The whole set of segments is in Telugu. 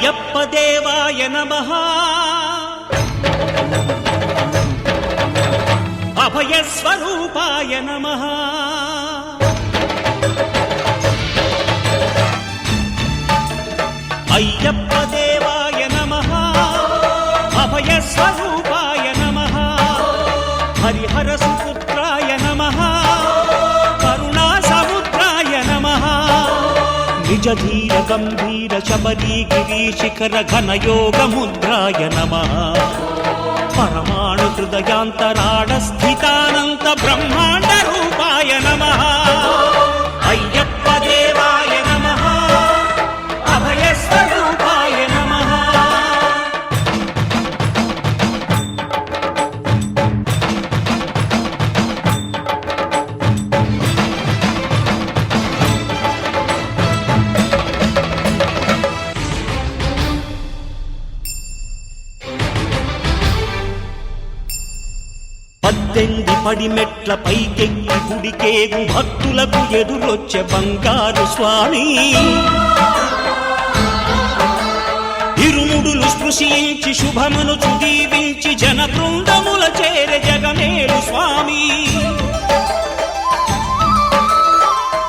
అయ్యప్ప దేవాయ నమః అభయ స్వరూపాయ నమః అయ్యప్ప దేవాయ నమః అభయ స్వరూపాయ నమః హరిహర సుపుత్రాయ నమః కరుణా సముద్రాయ నమః నిజ ధీర గంభీర శబరీ గిరి శిఖర ఘన యోగ ముద్రాయ నమః పరమాణు హృదయాంతరాళ స్థితానంత బ్రహ్మాండ రూపాయ నమః అయ్యప్ప దేవాయ నమః అభయ స్వరూపాయ నమః పద్దెంది పడిమెట్ల పైకెక్కి గుడికేగు భక్తులకు ఎదురొచ్చే బంగారు స్వామి ఇరుముడులు స్పృశించి శుభమనుచు దీవించి జన బృందముల చేరే జగమేలు స్వామి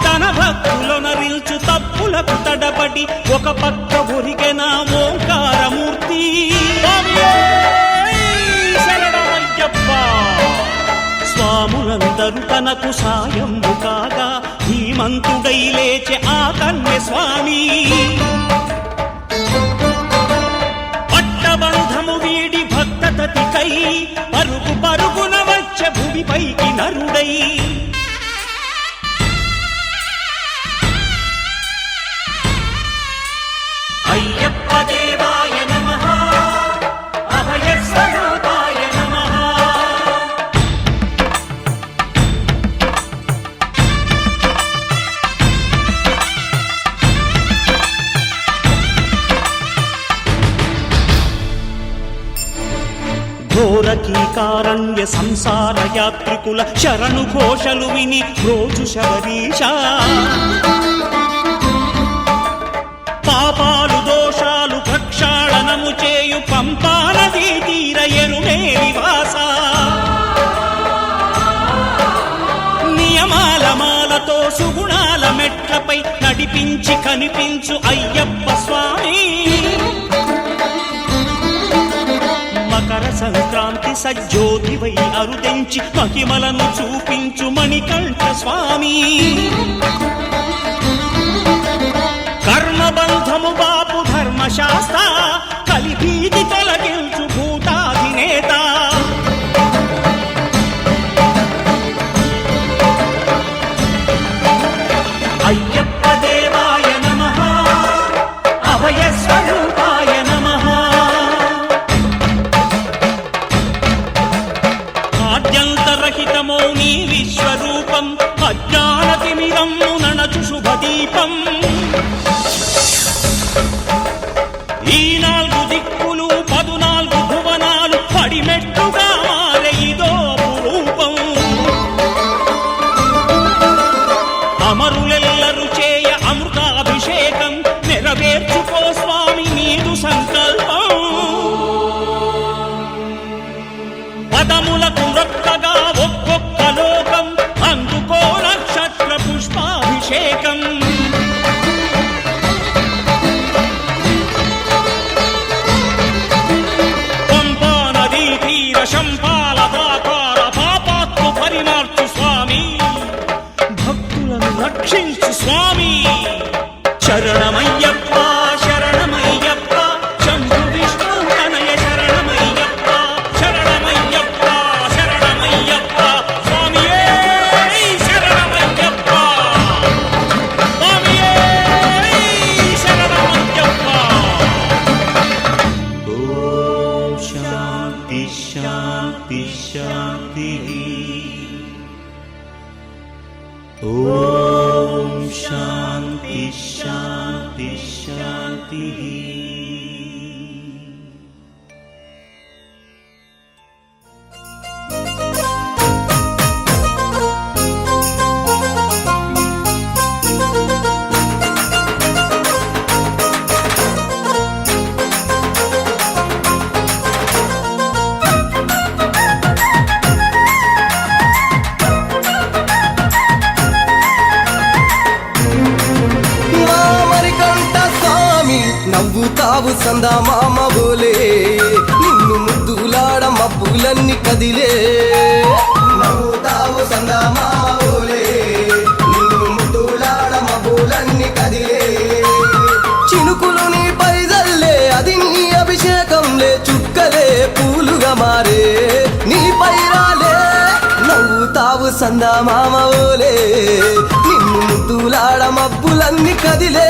తన భక్తులొనరిల్చు తప్పులకు తడబడి ఒక పక్క ఒరిగెన ఓంకారమూర్తి స్వాములందరూ తనకు సాయము కాగా ధీమంతుడై లేచే ఆ కన్య స్వామి పట్టబంధము వీడి భక్తతతికై పరుగు పరుగున వచ్చే భూమిపైకి నరుడై అయ్యప్ప దేవాయ నమః అభయ స్వరూపాయ నమః ఘోరకీకారణ్య సంసార యాత్రికుల శరణు ఘోషలు విని రోజు శబరీష పాపాలు దోషాలు ప్రక్షాళనము చేయు పంపానదీ తీరయను మేలివాస నియమాల మాలతో సుగుణాల మెట్లపై నడిపించి కనిపించు అయ్యప్ప స్వామి మకర సంక్రాంతి సజ్జోతివై అరుదెంచి మహిమలను చూపించు మణికంఠ స్వామి కర్మబంధము బాపు ధర్మశాస్త్ర కలిభీతి తొలగించు భూతాధినేత అయ్యప్ప దేవాయ నమః అభయ స్వరూపాయ నమః ఆద్యంతరహితమో నీ విశ్వరూపం అజ్ఞానతిమిరము నణచు శుభదీపం ఈ 4 దిక్కులు 14 భువనాలు పడిమెట్టుగా మారే ఇదో రూపం అమరులెల్లరు చేయ అమృతాభిషేకం నెరవేర్చుకో స్వామి నీదు సంకల్పం పదములకు రొక్కగా ఒక్కొక్క లోకం అందుకో నక్షత్ర పుష్పాభిషేకం పంపా నదీ తీర శంపాల దాకార పాపాత్ము పరిమార్చు స్వామి భక్తులను రక్షించు స్వామి శరణమయ్యప్ప శరణమయ్యప్ప శంభు విష్ణు తనయ శరణమయ్యప్ప శరణమయ్యప్ప శరణమయ్యప్ప స్వామియే శరణమయ్యప్ప స్వామియే శరణమయ్యప్ప ఓం శాంతి శాంతి శాంతి ఓం శాంతి శాంతి శాంతి సందమామ బోలే నిన్ను ముద్దులాడ మబ్బులన్నీ కదిలే నవ్వుతావు సందమామ బోలే నిన్ను ముద్దులాడ మబ్బులన్నీ కదిలే చినుకులు నీ పైదల్లే అది నీ అభిషేకంలే చుక్కలే పూలుగా మారే నీ పైరాలే నవ్వుతావు సందమామ బోలే నిన్ను ముద్దులాడ మబ్బులన్నీ కదిలే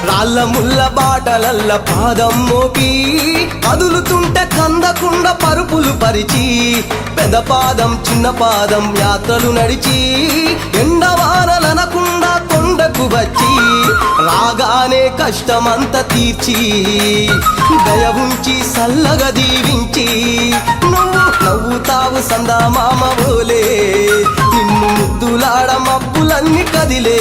రాళ్ళ ముళ్ళ బాటలల్ల పాదం మోపి కదులుతుంటే కందకుండా పరుపులు పరిచి పెద్ద పాదం చిన్న పాదం యాత్రలు నడిచి ఎండవానలనకుండా కొండకు వచ్చి రాగానే కష్టమంత తీర్చి దయ ఉంచి సల్లగా దీవించి నువ్వు నవ్వుతావు సందమామ బోలే నిన్ను ముద్దులాడ మబ్బులన్నీ కదిలే